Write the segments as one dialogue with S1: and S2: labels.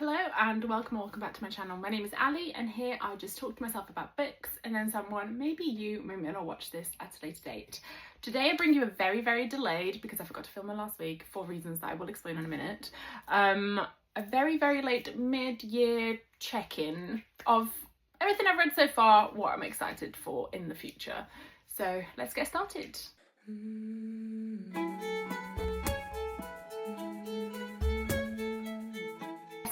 S1: Hello and welcome back to my channel. My name is Ali and here I just talk to myself about books and then someone, maybe you, maybe not, watch this at a later date. Today I bring you a very delayed, because I forgot to film it last week for reasons that I will explain in a minute, a very late mid-year check-in of everything I've read so far, what I'm excited for in the future. So let's get started.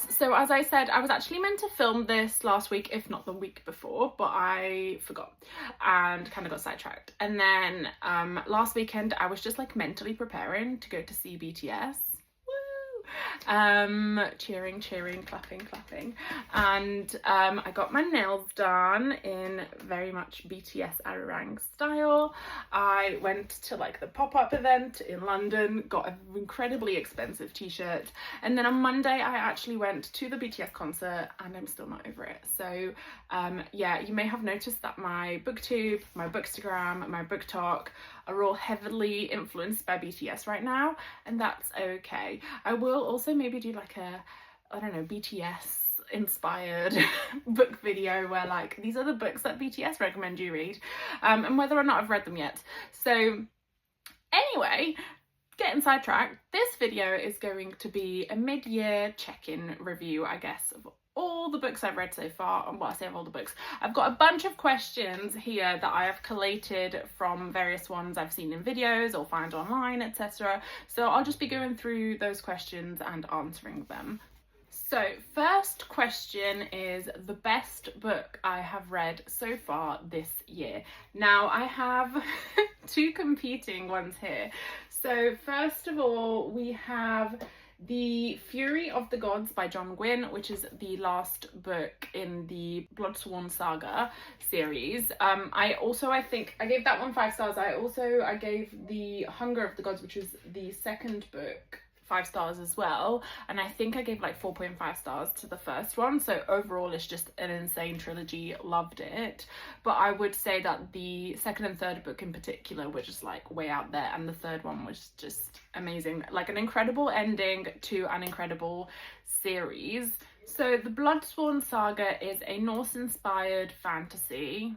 S1: So as I said, I was actually meant to film this last week, if not the week before, but I forgot and kind of got sidetracked. And then last weekend I was just like mentally preparing to go to see BTS. Cheering, clapping, and I got my nails done in very much BTS Ararang style. I went to like the pop-up event in London, got an incredibly expensive t-shirt, and then on Monday I actually went to the BTS concert and I'm still not over it. So yeah, you may have noticed that my booktube, my bookstagram, my book talk are all heavily influenced by BTS right now, and that's okay. I will also maybe do like a, I don't know, BTS inspired book video where like these are the books that BTS recommend you read, and whether or not I've read them yet. So anyway, getting sidetracked, this video is going to be a mid-year check-in review, I guess, of all the books I've read so far. And what I say of all the books, I've got a bunch of questions here that I have collated from various ones I've seen in videos or found online, etc. So I'll just be going through those questions and answering them. So first question is the best book I have read so far this year. Now I have two competing ones here. So first of all, we have The Fury of the Gods by John Gwynne, which is the last book in the Bloodsworn Saga series. I think I gave that one 5 stars. I gave The Hunger of the Gods, which is the second book, 5 stars as well, and I think I gave like 4.5 stars to the first one. So overall it's just an insane trilogy, loved it. But I would say that the second and third book in particular were just like way out there, and the third one was just amazing, like an incredible ending to an incredible series. So the Bloodsworn Saga is a Norse inspired fantasy.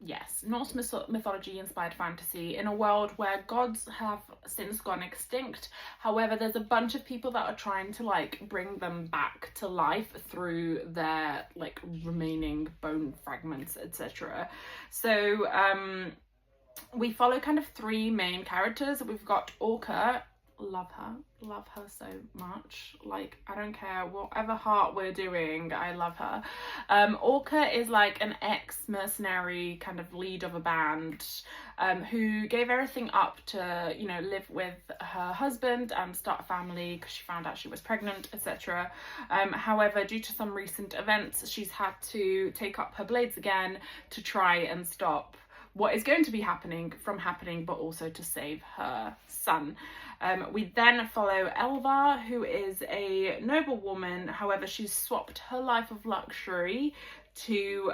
S1: Yes, Norse mythology inspired fantasy in a world where gods have since gone extinct. However, there's a bunch of people that are trying to like bring them back to life through their like remaining bone fragments, etc. So we follow kind of 3 main characters. We've got Orca. Love her so much. Like, I don't care whatever heart we're doing, I love her. Orca is like an ex-mercenary kind of lead of a band, who gave everything up to, you know, live with her husband and start a family because she found out she was pregnant, etc. However, due to some recent events, she's had to take up her blades again to try and stop what is going to be happening from happening, but also to save her son. We then follow Elva, who is a noble woman. However, she's swapped her life of luxury to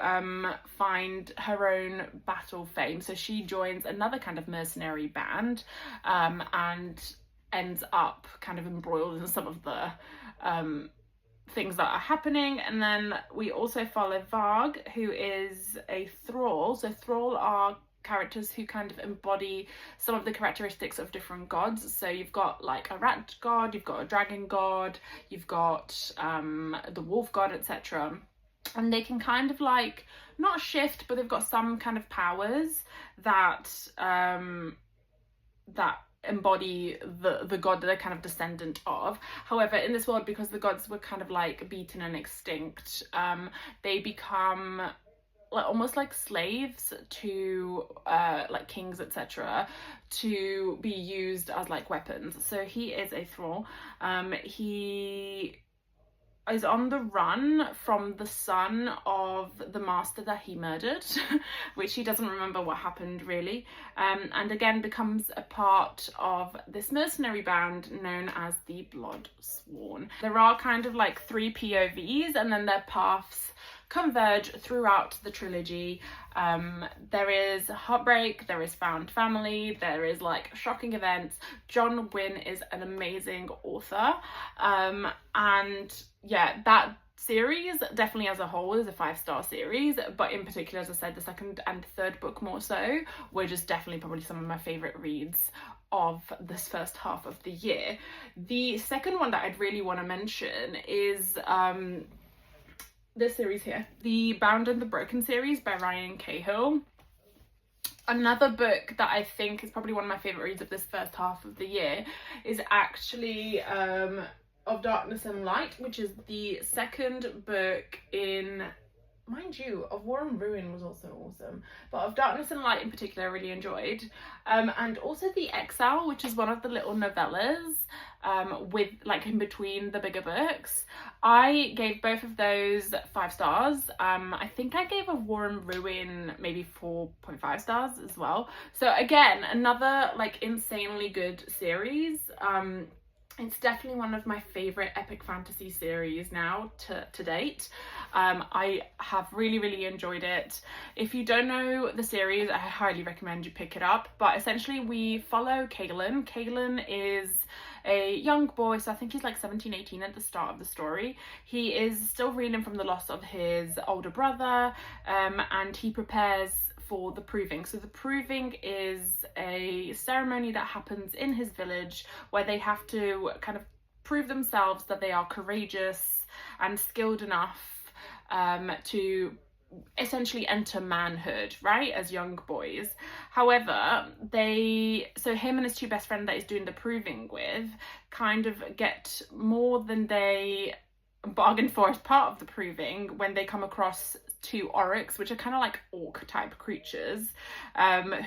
S1: find her own battle fame. So she joins another kind of mercenary band, and ends up kind of embroiled in some of the things that are happening. And then we also follow Varg, who is a thrall. So thrall are characters who kind of embody some of the characteristics of different gods. So you've got like a rat god, you've got a dragon god, you've got the wolf god, etc. And they can kind of like not shift, but they've got some kind of powers that that embody the god that they're kind of descendant of. However, in this world, because the gods were kind of like beaten and extinct, they become like almost like slaves to like kings, etc., to be used as like weapons. So he is a thrall. He is on the run from the son of the master that he murdered, which he doesn't remember what happened really, and again becomes a part of this mercenary band known as the Bloodsworn. There are kind of like 3 POVs, and then their paths converge throughout the trilogy. There is heartbreak, there is found family, there is like shocking events. John Gwynne is an amazing author, and yeah, that series definitely as a whole is a 5-star series, but in particular, as I said, the second and third book more so were just definitely probably some of my favorite reads of this first half of the year. The second one that I'd really want to mention is this series here, the Bound and the Broken series by Ryan Cahill. Another book that I think is probably one of my favorite reads of this first half of the year is actually Of Darkness and Light, which is the second book in, mind you, Of War and Ruin was also awesome, but Of Darkness and Light in particular I really enjoyed. And also The Exile, which is one of the little novellas with like in between the bigger books. I gave both of those 5 stars. I think I gave Of War and Ruin maybe 4.5 stars as well. So again, another like insanely good series. It's definitely one of my favourite epic fantasy series now to date. I have really enjoyed it. If you don't know the series, I highly recommend you pick it up. But essentially we follow Caelan. Caelan is a young boy, so I think he's like 17, 18 at the start of the story. He is still reeling from the loss of his older brother, and he prepares for the proving. So the proving is a ceremony that happens in his village where they have to kind of prove themselves that they are courageous and skilled enough to essentially enter manhood, right, as young boys. However, so him and his 2 best friends that he's doing the proving with kind of get more than they bargained for as part of the proving when they come across 2 aurochs, which are kind of like orc type creatures,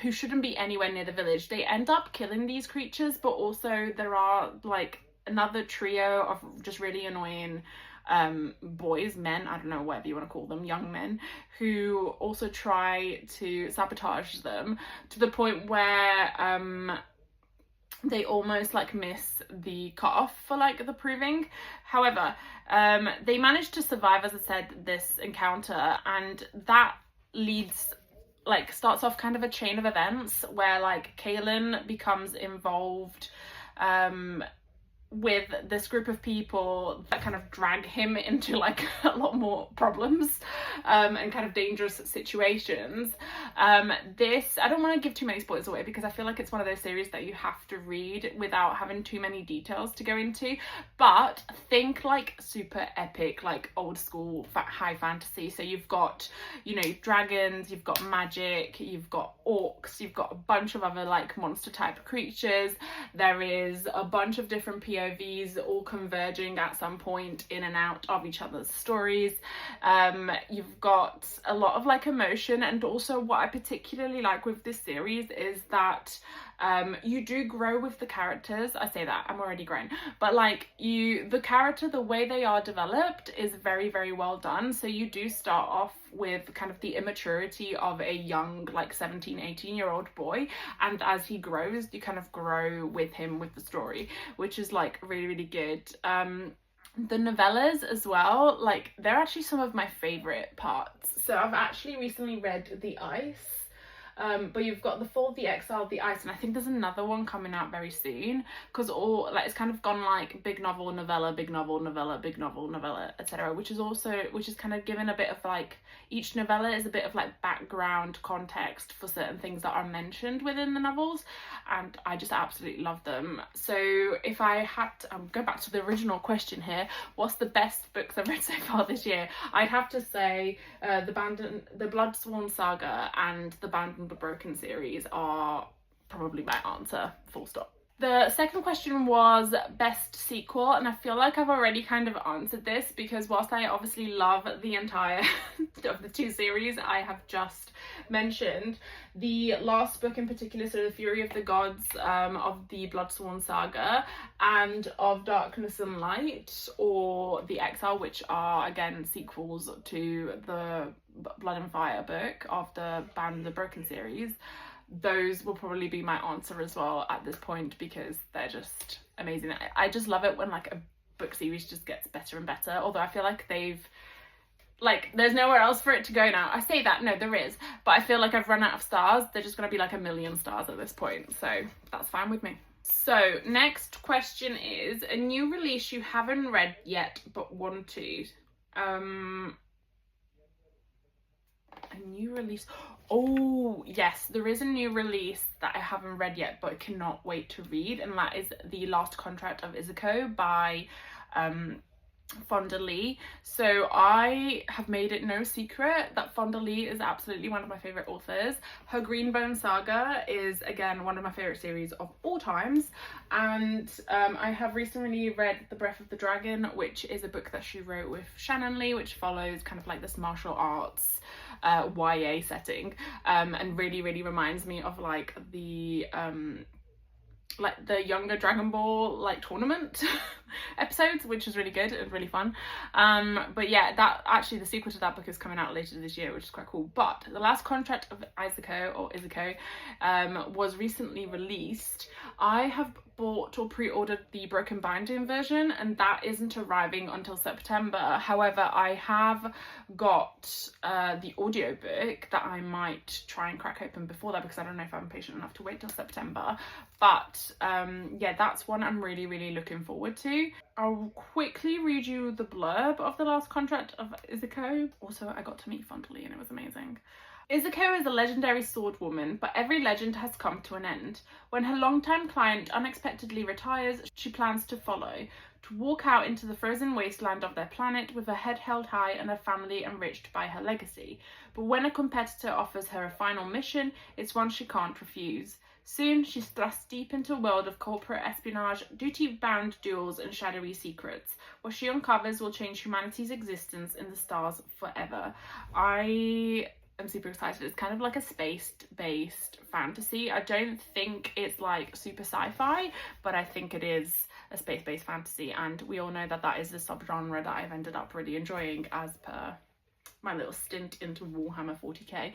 S1: who shouldn't be anywhere near the village. They end up killing these creatures, but also there are like another trio of just really annoying boys, men, I don't know, whatever you want to call them, young men, who also try to sabotage them to the point where they almost like miss the cutoff for like the proving. However, they managed to survive, as I said, this encounter, and that starts off kind of a chain of events where like Caelan becomes involved with this group of people that kind of drag him into like a lot more problems and kind of dangerous situations. This, I don't want to give too many spoilers away because I feel like it's one of those series that you have to read without having too many details to go into, but think like super epic, like old school high fantasy. So you've got, you know, dragons, you've got magic, you've got orcs, you've got a bunch of other like monster type creatures. There is a bunch of different POVs all converging at some point in and out of each other's stories. You've got a lot of like emotion, and also what I particularly like with this series is that you do grow with the characters. I say that, I'm already grown, but like the character, the way they are developed is very well done. So you do start off with kind of the immaturity of a young like 17-18-year-old boy, and as he grows you kind of grow with him with the story, which is like really good. The novellas as well, like they're actually some of my favorite parts. So I've actually recently read The Ice, but you've got The Fall, The Exile, The Ice, and I think there's another one coming out very soon, because all like it's kind of gone like big novel, novella, big novel, novella, big novel, novella, etc., which is kind of given a bit of like, each novella is a bit of like background context for certain things that are mentioned within the novels, and I just absolutely love them. So if I had to go back to the original question here, what's the best books I've read so far this year, I'd have to say the Bloodsworn Saga and the Bound and the Broken series are probably my answer, full stop. The second question was best sequel, and I feel like I've already kind of answered this, because whilst I obviously love the entire of the 2 series I have just mentioned, the last book in particular, so The Fury of the Gods of the Bloodsworn Saga and Of Darkness and Light, or The Exile, which are again sequels to the Blood and Fire book of the Bound and the Broken series, those will probably be my answer as well at this point, because they're just amazing. I just love it when like a book series just gets better and better, although I feel like they've like, there's nowhere else for it to go now. I say that, no, there is, but I feel like I've run out of stars. They're just gonna be like 1,000,000 stars at this point, so that's fine with me. So next question is a new release you haven't read yet but want to. A new release. Oh yes, there is a new release that I haven't read yet but cannot wait to read, and that is The Last Contract of Izuko by Fonda Lee. So I have made it no secret that Fonda Lee is absolutely one of my favorite authors. Her Greenbone Saga is again one of my favorite series of all times, and I have recently read The Breath of the Dragon, which is a book that she wrote with Shannon Lee, which follows kind of like this martial arts YA setting, and really reminds me of like the younger Dragon Ball like tournament episodes, which is really good and really fun. But yeah, that actually the sequel to that book is coming out later this year, which is quite cool. But The Last Contract of Izuko was recently released. I have bought or pre-ordered the Broken Binding version, and that isn't arriving until September. However, I have got the audiobook that I might try and crack open before that, because I don't know if I'm patient enough to wait till September. But yeah, that's one I'm really looking forward to. I'll quickly read you the blurb of The Last Contract of Izuko. Also, I got to meet Fonda Lee and it was amazing. Izuko is a legendary sword woman, but every legend has come to an end. When her longtime client unexpectedly retires, she plans to follow, to walk out into the frozen wasteland of their planet with her head held high and her family enriched by her legacy. But when a competitor offers her a final mission, it's one she can't refuse. Soon, she's thrust deep into a world of corporate espionage, duty-bound duels, and shadowy secrets. What she uncovers will change humanity's existence in the stars forever. I'm super excited. It's kind of like a space-based fantasy. I don't think it's like super sci-fi, but I think it is a space-based fantasy, and we all know that that is the subgenre that I've ended up really enjoying as per my little stint into Warhammer 40k.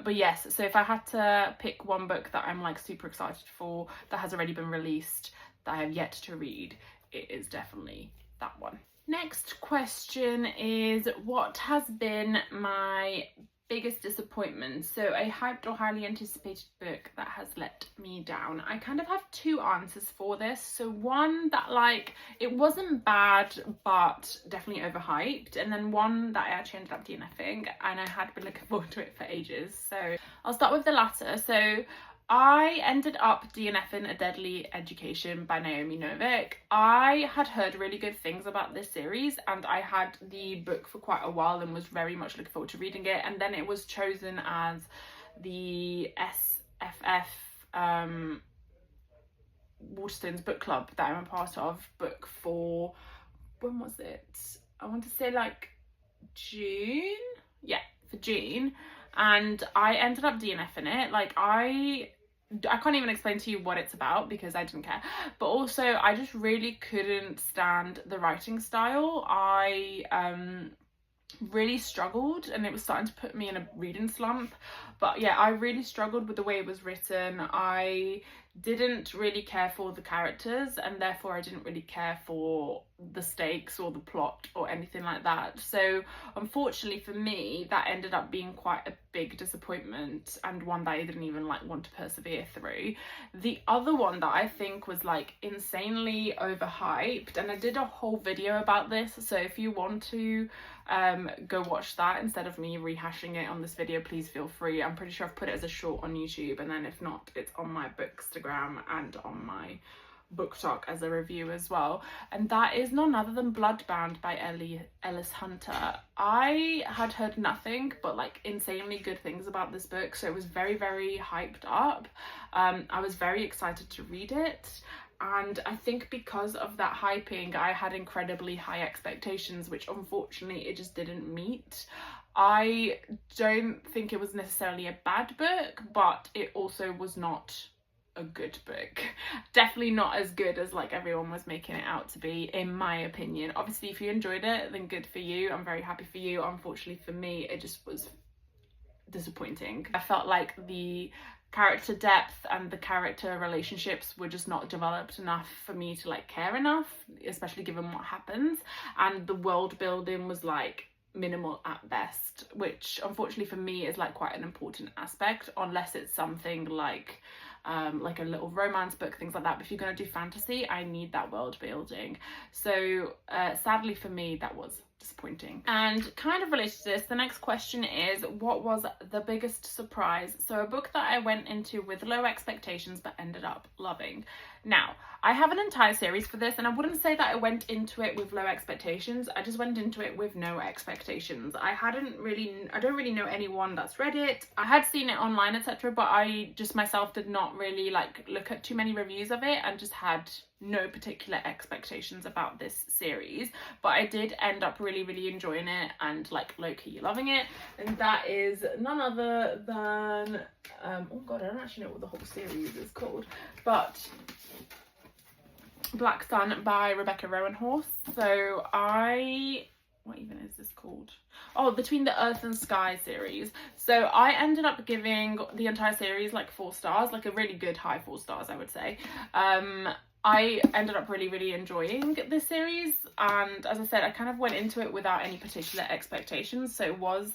S1: But yes, so if I had to pick one book that I'm like super excited for that has already been released that I have yet to read, it is definitely that one. Next question is, what has been my biggest disappointment? So a hyped or highly anticipated book that has let me down. I kind of have two answers for this. So one that like, it wasn't bad but definitely overhyped, and then one that I actually ended up DNFing and I had been looking forward to it for ages. So I'll start with the latter. So I ended up DNFing A Deadly Education by Naomi Novik. I had heard really good things about this series, and I had the book for quite a while and was very much looking forward to reading it, and then it was chosen as the SFF Waterstones book club that I'm a part of book for, when was it? I want to say like June? Yeah, for June. And I ended up DNFing it. Like I can't even explain to you what it's about because I didn't care, but also I just really couldn't stand the writing style. I really struggled, and it was starting to put me in a reading slump. But yeah, I really struggled with the way it was written. I didn't really care for the characters, and therefore I didn't really care for the stakes or the plot or anything like that. So unfortunately for me, that ended up being quite a big disappointment, and one that I didn't even like want to persevere through. The other one that I think was like insanely overhyped, and I did a whole video about this, so if you want to go watch that instead of me rehashing it on this video, please feel free. I'm pretty sure I've put it as a short on YouTube, and then if not, it's on my Bookstagram and on my book talk as a review as well, and that is none other than Bloodbound by Ellis Hunter. I had heard nothing but like insanely good things about this book, so it was very hyped up. I was very excited to read it, and I think because of that hyping I had incredibly high expectations, which unfortunately it just didn't meet. I don't think it was necessarily a bad book, but it also was not a good book. Definitely not as good as like everyone was making it out to be, in my opinion. Obviously if you enjoyed it, then good for you, I'm very happy for you. Unfortunately for me, it just was disappointing. I felt like the character depth and the character relationships were just not developed enough for me to like care enough, especially given what happens, and the world building was like minimal at best, which unfortunately for me is like quite an important aspect, unless it's something like a little romance book, things like that. But if you're going to do fantasy, I need that world building. So sadly for me, that was disappointing. And kind of related to this, the next question is, what was the biggest surprise? So a book that I went into with low expectations but ended up loving. Now, I have an entire series for this, and I wouldn't say that I went into it with low expectations. I just went into it with no expectations. I don't really know anyone that's read it. I had seen it online, etc., but I just myself did not really like look at too many reviews of it, and just had no particular expectations about this series. But I did end up really enjoying it and like low-key loving it, and that is none other than oh god, I don't actually know what the whole series is called, but Black Sun by Rebecca Roanhorse. So what even is this called? Oh, Between the Earth and Sky series. So I ended up giving the entire series like 4 stars, like a really good high 4 stars, I would say. I ended up really enjoying this series, and as I said, I kind of went into it without any particular expectations, so it was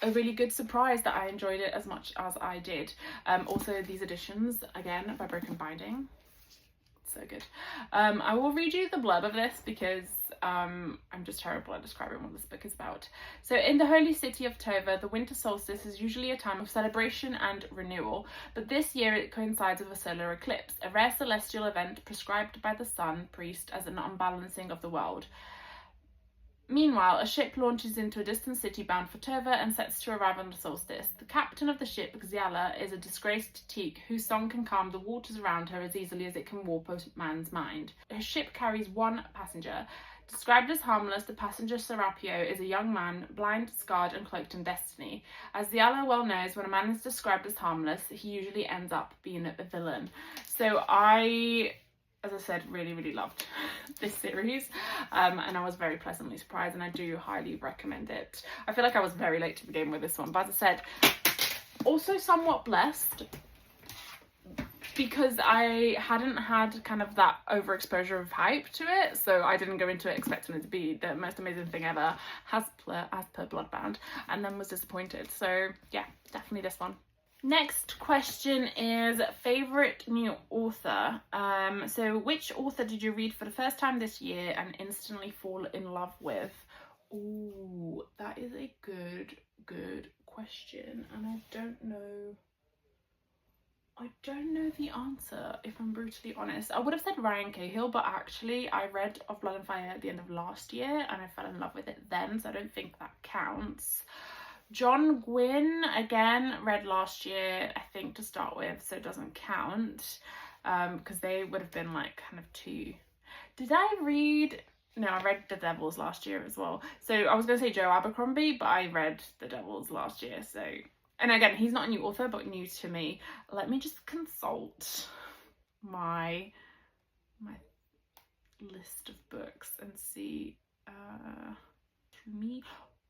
S1: a really good surprise that I enjoyed it as much as I did. Also, these editions, again, by Broken Binding, so good. I will read you the blurb of this because I'm just terrible at describing what this book is about. So in the holy city of Tova, the winter solstice is usually a time of celebration and renewal, but this year it coincides with a solar eclipse, a rare celestial event prescribed by the sun priest as an unbalancing of the world. Meanwhile, a ship launches into a distant city bound for Tova and sets to arrive on the solstice. The captain of the ship, Xiala, is a disgraced teak whose song can calm the waters around her as easily as it can warp a man's mind. Her ship carries 1 passenger. Described as harmless, the passenger Serapio is a young man, blind, scarred and cloaked in destiny. As Xiala well knows, when a man is described as harmless, he usually ends up being a villain. So as I said, really loved this series, and I was very pleasantly surprised, and I do highly recommend it. I feel like I was very late to the game with this one, but as I said, also somewhat blessed because I hadn't had kind of that overexposure of hype to it, so I didn't go into it expecting it to be the most amazing thing ever, as per Bloodbound, and then was disappointed. So yeah, definitely this one. Next question is favourite new author. So which author did you read for the first time this year and instantly fall in love with? Ooh, that is a good question, and I don't know the answer, if I'm brutally honest. I would have said Ryan Cahill, but actually I read Of Blood and Fire at the end of last year and I fell in love with it then, so I don't think that counts. John Gwynne, again, read last year, I think, to start with, so it doesn't count, because they would have been like kind of 2. Did I read... No, I read The Devils last year as well. So I was going to say Joe Abercrombie, but I read The Devils last year, so... And again, he's not a new author, but new to me. Let me just consult my list of books and see, to me...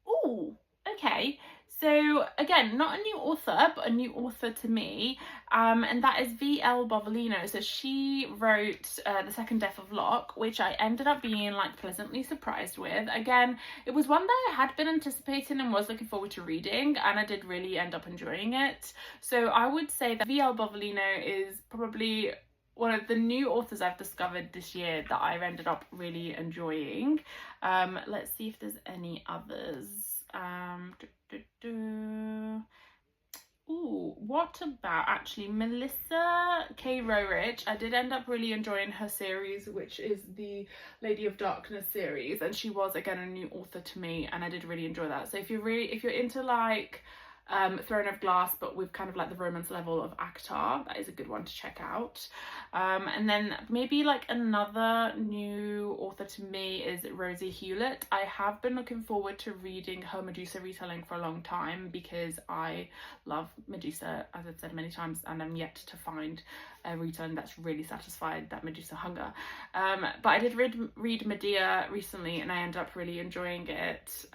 S1: Ooh! Okay, so again, not a new author, but a new author to me, and that is V.L. Bovalino. So she wrote The Second Death of Locke, which I ended up being like pleasantly surprised with. Again, it was one that I had been anticipating and was looking forward to reading, and I did really end up enjoying it. So I would say that V.L. Bovalino is probably one of the new authors I've discovered this year that I've ended up really enjoying. Let's see if there's any others. Ooh, what about actually Melissa K. Rorich? I did end up really enjoying her series, which is the Lady of Darkness series, and she was again a new author to me, and I did really enjoy that. So if you're into like Throne of Glass, but with kind of like the romance level of Akhtar, that is a good one to check out. And then maybe like another new author to me is Rosie Hewlett. I have been looking forward to reading her Medusa retelling for a long time because I love Medusa, as I've said many times, and I'm yet to find a retelling that's really satisfied that Medusa hunger. But I did read Medea recently, and I ended up really enjoying it.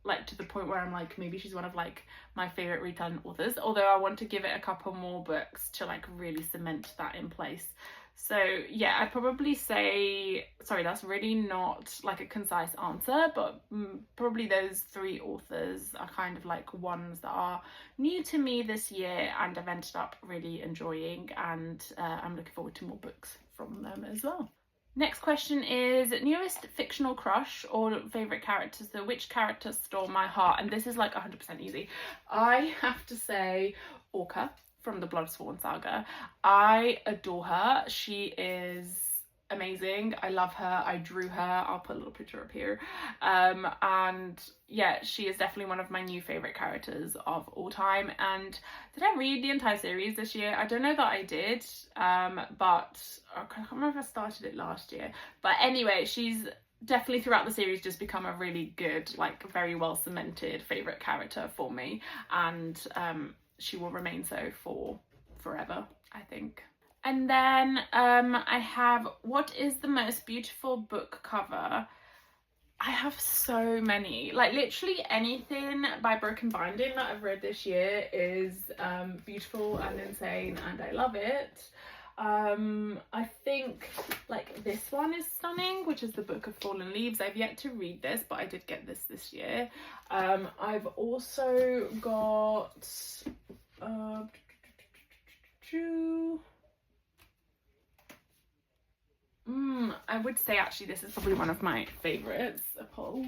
S1: Like to the point where I'm like, maybe she's one of like my favourite retelling authors, although I want to give it a couple more books to like really cement that in place So yeah, I'd probably say, sorry, that's really not like a concise answer, but probably those three authors are kind of like ones that are new to me this year and I've ended up really enjoying, and I'm looking forward to more books from them as well. Next question is newest fictional crush or favourite characters. So which character stole my heart? And this is like 100% easy. I have to say Orca from the Bloodsworn saga. I adore her. She is amazing. I love her. I drew her. I'll put a little picture up here. And yeah, she is definitely one of my new favourite characters of all time. And did I read the entire series this year? I don't know that I did, but I can't remember if I started it last year. But anyway, she's definitely throughout the series just become a really good, like very well cemented favourite character for me. And she will remain so for forever, I think. And then I have, what is the most beautiful book cover? I have so many, like literally anything by Broken Binding that I've read this year is beautiful and insane and I love it. I think like this one is stunning, which is the Book of Fallen Leaves. I've yet to read this, but I did get this year. I've also got I would say actually this is probably one of my favourites of Paul's.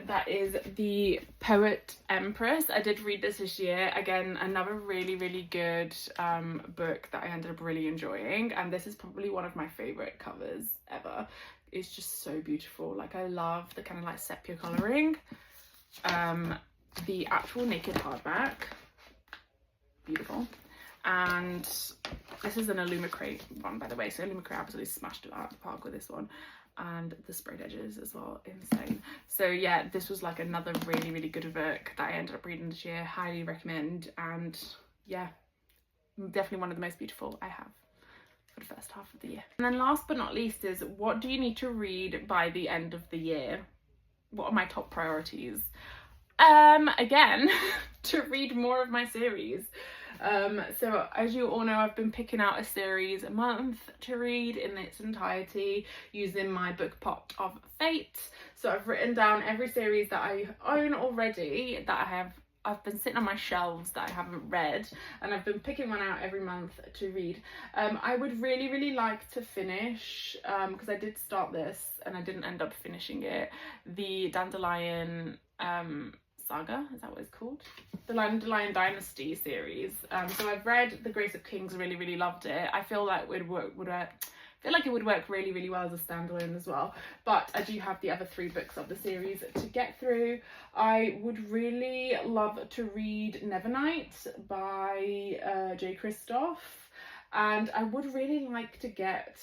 S1: That is The Poet Empress. I did read this year. Again, another really, really good book that I ended up really enjoying. And this is probably one of my favourite covers ever. It's just so beautiful. Like I love the kind of like sepia colouring. The actual naked hardback. Beautiful. And this is an Illumicrate one, by the way. So Illumicrate absolutely smashed it out of the park with this one. And the sprayed edges as well, insane. So yeah, this was like another really, really good book that I ended up reading this year. Highly recommend. And yeah, definitely one of the most beautiful I have for the first half of the year. And then last but not least is, what do you need to read by the end of the year? What are my top priorities? Again, to read more of my series. So as you all know, I've been picking out a series a month to read in its entirety using my book pot of fate. So I've written down every series that I own already that I've been sitting on my shelves that I haven't read, and I've been picking one out every month to read. I would really, really like to finish, because I did start this and I didn't end up finishing it, the Dandelion saga, is that what it's called? The Dandelion Dynasty series. So I've read The Grace of Kings, really, really loved it. I feel like it would work really, really well as a standalone as well. But I do have the other 3 books of the series to get through. I would really love to read Nevernight by J. Christoph. And I would really like to get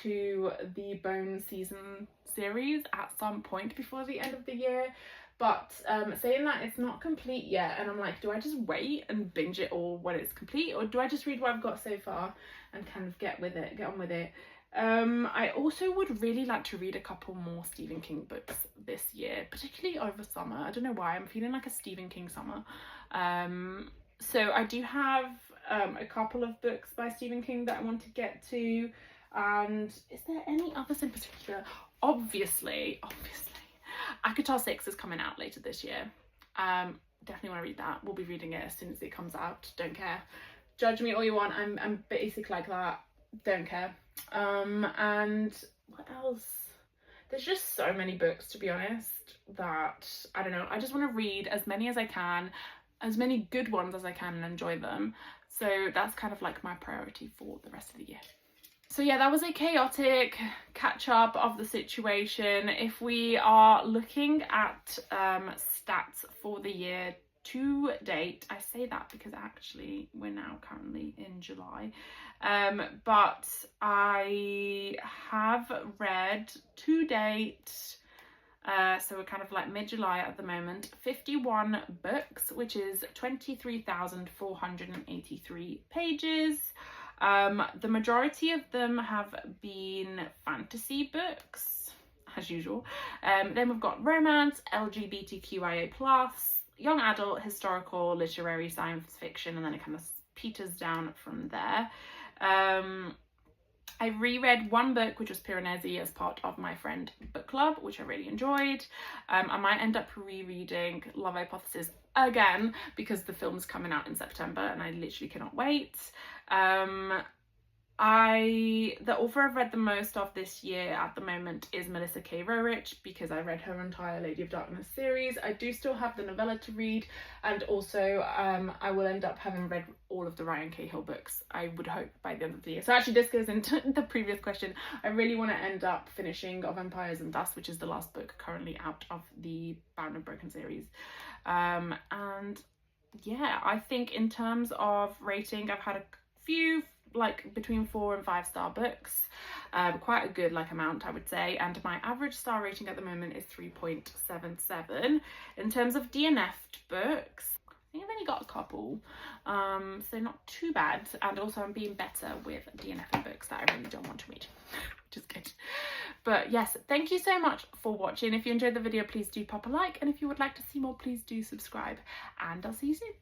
S1: to the Bone season series at some point before the end of the year. But saying that, it's not complete yet, and I'm like, do I just wait and binge it all when it's complete, or do I just read what I've got so far and kind of get on with it? I also would really like to read a couple more Stephen King books this year, particularly over summer. I don't know why, I'm feeling like a Stephen King summer. So I do have a couple of books by Stephen King that I want to get to, and is there any others in particular? Obviously ACOTAR 6 is coming out later this year. Definitely want to read that. We'll be reading it as soon as it comes out. Don't care. Judge me all you want. I'm basic like that. Don't care. And what else? There's just so many books, to be honest, that I don't know. I just want to read as many as I can, as many good ones as I can, and enjoy them. So that's kind of like my priority for the rest of the year. So yeah, that was a chaotic catch up of the situation. If we are looking at stats for the year to date, I say that because actually we're now currently in July, but I have read to date, so we're kind of like mid-July at the moment, 51 books, which is 23,483 pages. The majority of them have been fantasy books, as usual. Then we've got romance, LGBTQIA+, young adult, historical, literary, science fiction, and then it kind of peters down from there. I reread one book, which was Piranesi, as part of my friend book club, which I really enjoyed. I might end up rereading Love Hypothesis again because the film's coming out in September and I literally cannot wait. The author I've read the most of this year at the moment is Melissa K. Rowrich, because I read her entire Lady of Darkness series. I do still have the novella to read, and also I will end up having read all of the Ryan Cahill books, I would hope, by the end of the year. So actually this goes into the previous question. I really want to end up finishing Of Empires and Dust, which is the last book currently out of the Bound and Broken series. And yeah, I think in terms of rating, I've had a few like between 4 and 5 star books, quite a good like amount, I would say, and my average star rating at the moment is 3.77. In terms of DNF'd books, I think I've only got a couple, so not too bad, and also I'm being better with DNFing books that I really don't want to read, which is good. But yes, thank you so much for watching. If you enjoyed the video, please do pop a like, and if you would like to see more, please do subscribe, and I'll see you soon.